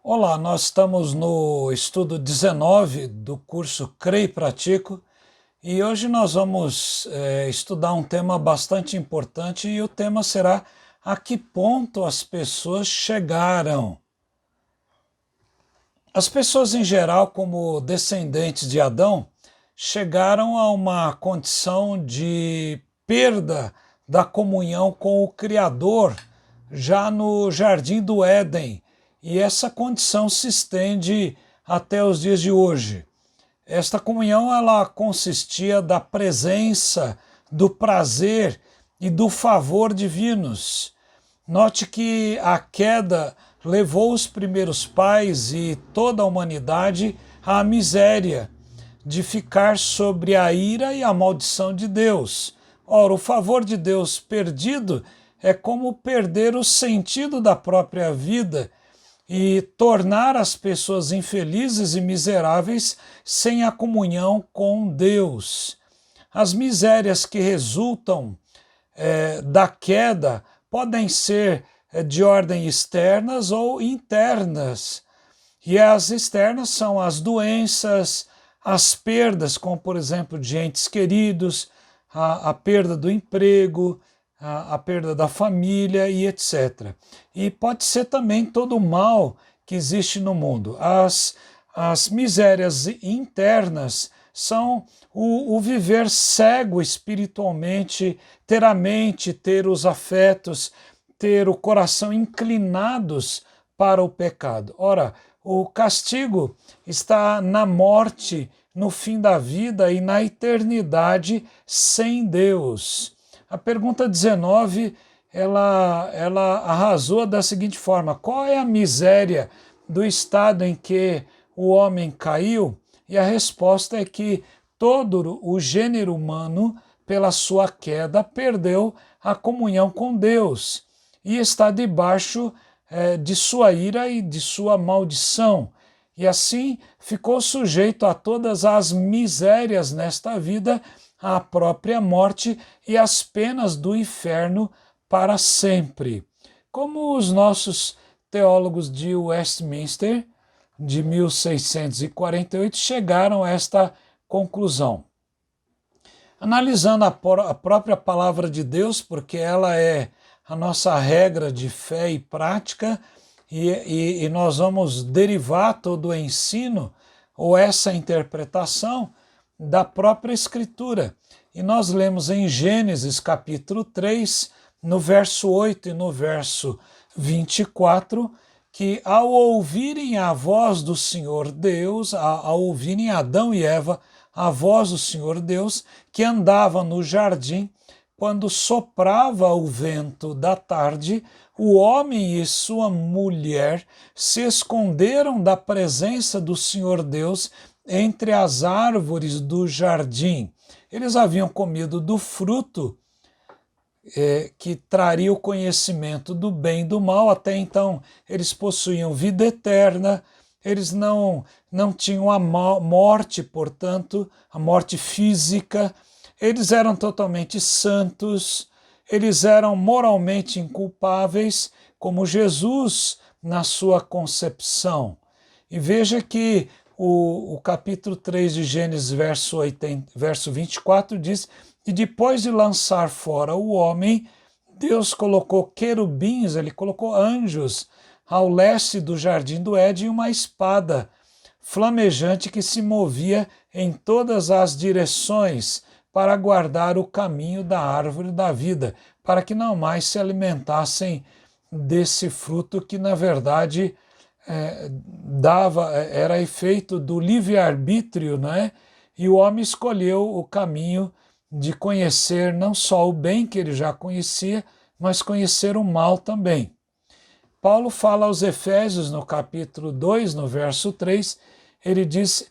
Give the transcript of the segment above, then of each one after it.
Olá, nós estamos no estudo 19 do curso Creio e Pratico e hoje nós vamos estudar um tema bastante importante e o tema será a que ponto as pessoas chegaram. As pessoas em geral, como descendentes de Adão, chegaram a uma condição de perda da comunhão com o Criador já no Jardim do Éden. E essa condição se estende até os dias de hoje. Esta comunhão ela consistia da presença, do prazer e do favor divinos. Note que a queda levou os primeiros pais e toda a humanidade à miséria, de ficar sobre a ira e a maldição de Deus. Ora, o favor de Deus perdido é como perder o sentido da própria vida e tornar as pessoas infelizes e miseráveis sem a comunhão com Deus. As misérias que resultam da queda podem ser de ordem externas ou internas. E as externas são as doenças, as perdas, como por exemplo de entes queridos, a perda do emprego, a perda da família e etc. E pode ser também todo o mal que existe no mundo. As misérias internas são o viver cego espiritualmente, ter a mente, ter os afetos, ter o coração inclinados para o pecado. Ora, o castigo está na morte, no fim da vida e na eternidade sem Deus. A pergunta 19, ela arrasou da seguinte forma: qual é a miséria do estado em que o homem caiu? E a resposta é que todo o gênero humano, pela sua queda, perdeu a comunhão com Deus e está debaixo de sua ira e de sua maldição. E assim ficou sujeito a todas as misérias nesta vida, à própria morte e às penas do inferno para sempre. Como os nossos teólogos de Westminster, de 1648, chegaram a esta conclusão? Analisando a própria palavra de Deus, porque ela é a nossa regra de fé e prática, e nós vamos derivar todo o ensino ou essa interpretação da própria Escritura. E nós lemos em Gênesis capítulo 3, no verso 8 e no verso 24, que ao ouvirem a voz do Senhor Deus, ao ouvirem Adão e Eva a voz do Senhor Deus, que andava no jardim, quando soprava o vento da tarde, o homem e sua mulher se esconderam da presença do Senhor Deus entre as árvores do jardim. Eles haviam comido do fruto que traria o conhecimento do bem e do mal. Até então eles possuíam vida eterna, eles não tinham a morte, portanto, a morte física. Eles eram totalmente santos, eles eram moralmente inculpáveis, como Jesus na sua concepção. E veja que o capítulo 3 de Gênesis, verso 24, diz: e depois de lançar fora o homem, Deus colocou querubins, ele colocou anjos ao leste do jardim do Éden e uma espada flamejante que se movia em todas as direções para guardar o caminho da árvore da vida, para que não mais se alimentassem desse fruto que, na verdade, era efeito do livre-arbítrio, né? E o homem escolheu o caminho de conhecer não só o bem que ele já conhecia, mas conhecer o mal também. Paulo fala aos Efésios, no capítulo 2, no verso 3, ele diz: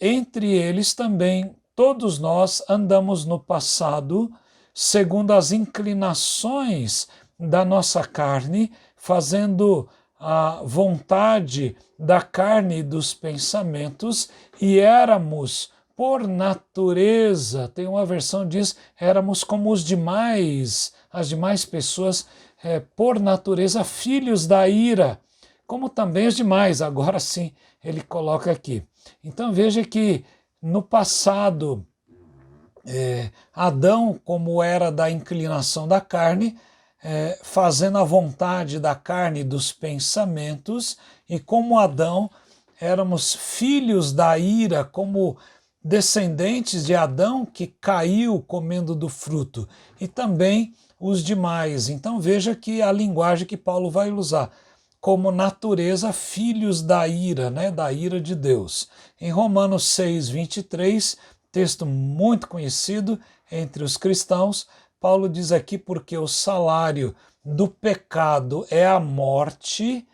entre eles também todos nós andamos no passado, segundo as inclinações da nossa carne, fazendo a vontade da carne e dos pensamentos, e éramos, por natureza, tem uma versão que diz, éramos como os demais, as demais pessoas, por natureza, filhos da ira, como também os demais, agora sim ele coloca aqui. Então veja que no passado, Adão, como era da inclinação da carne, fazendo a vontade da carne e dos pensamentos, e como Adão, éramos filhos da ira, como descendentes de Adão que caiu comendo do fruto, e também os demais. Então veja que a linguagem que Paulo vai usar, como natureza, filhos da ira, né, da ira de Deus. Em Romanos 6, 23, texto muito conhecido entre os cristãos, Paulo diz aqui, porque o salário do pecado é a morte,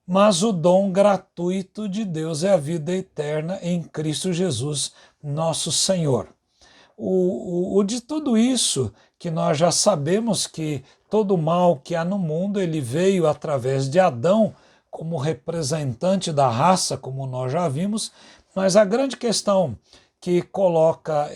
mas o dom gratuito de Deus é a vida eterna em Cristo Jesus, nosso Senhor. De tudo isso que nós já sabemos que todo o mal que há no mundo, ele veio através de Adão, como representante da raça, como nós já vimos, mas a grande questão que coloca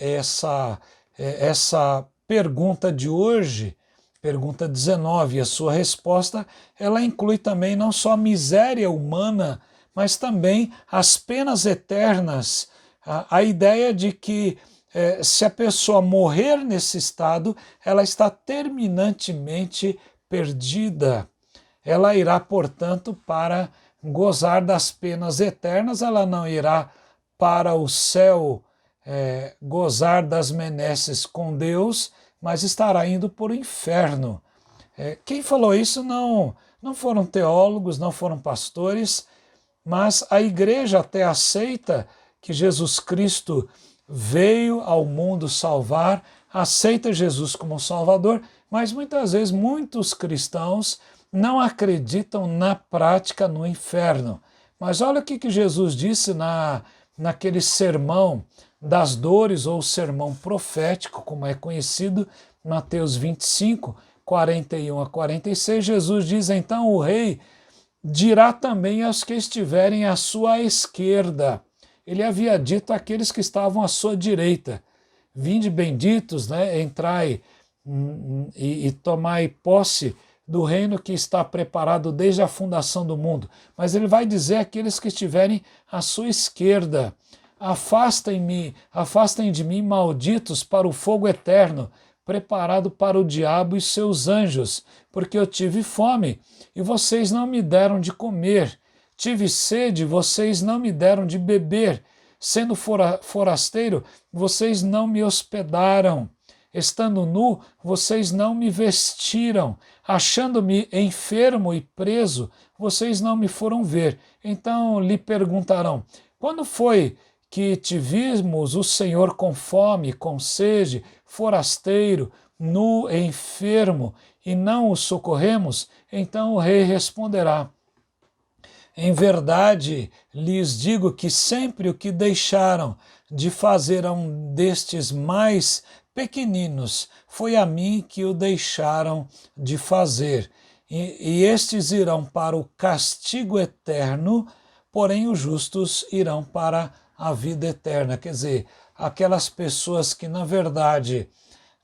essa pergunta de hoje, pergunta 19, a sua resposta, ela inclui também não só a miséria humana, mas também as penas eternas, a ideia de que se a pessoa morrer nesse estado, ela está terminantemente perdida. Ela irá, portanto, para gozar das penas eternas, ela não irá para o céu gozar das benesses com Deus, mas estará indo para o inferno. Quem falou isso não foram teólogos, não foram pastores, mas a igreja até aceita que Jesus Cristo veio ao mundo salvar, aceita Jesus como Salvador, mas muitas vezes muitos cristãos não acreditam na prática no inferno. Mas olha o que Jesus disse naquele sermão das dores, ou sermão profético, como é conhecido, Mateus 25, 41 a 46, Jesus diz, então o rei dirá também aos que estiverem à sua esquerda. Ele havia dito àqueles que estavam à sua direita, vinde benditos, né, entrai e tomai posse do reino que está preparado desde a fundação do mundo. Mas ele vai dizer àqueles que estiverem à sua esquerda, afastem de mim, malditos, para o fogo eterno, preparado para o diabo e seus anjos, porque eu tive fome, e vocês não me deram de comer, tive sede, vocês não me deram de beber, sendo forasteiro, vocês não me hospedaram, estando nu, vocês não me vestiram, achando-me enfermo e preso, vocês não me foram ver. Então lhe perguntarão, quando foi que te vimos o Senhor com fome, com sede, forasteiro, nu, enfermo, e não o socorremos? Então o rei responderá, em verdade lhes digo que sempre o que deixaram de fazer a um destes mais pequeninos, foi a mim que o deixaram de fazer. E estes irão para o castigo eterno, porém os justos irão para a vida eterna. Quer dizer, aquelas pessoas que na verdade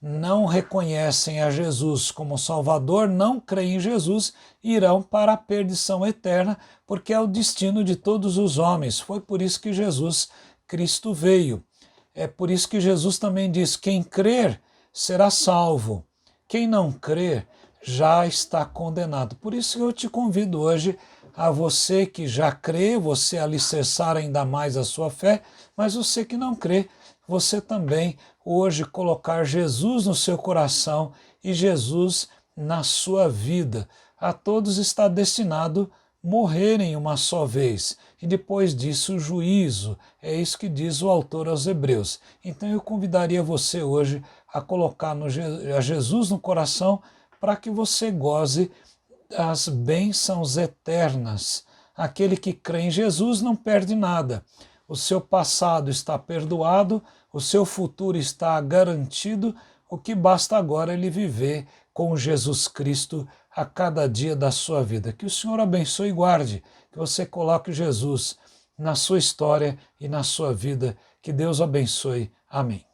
não reconhecem a Jesus como Salvador, não creem em Jesus, irão para a perdição eterna, porque é o destino de todos os homens. Foi por isso que Jesus Cristo veio. É por isso que Jesus também diz, quem crer será salvo, quem não crer já está condenado. Por isso eu te convido hoje a você que já crê, você alicerçar ainda mais a sua fé, mas você que não crê, você também hoje colocar Jesus no seu coração e Jesus na sua vida. A todos está destinado morrerem uma só vez, e depois disso o juízo. É isso que diz o autor aos Hebreus. Então eu convidaria você hoje a colocar a Jesus no coração para que você goze as bênçãos eternas. Aquele que crê em Jesus não perde nada. O seu passado está perdoado, o seu futuro está garantido, o que basta agora é ele viver com Jesus Cristo a cada dia da sua vida. Que o Senhor abençoe e guarde, que você coloque Jesus na sua história e na sua vida, Que Deus abençoe. Amém.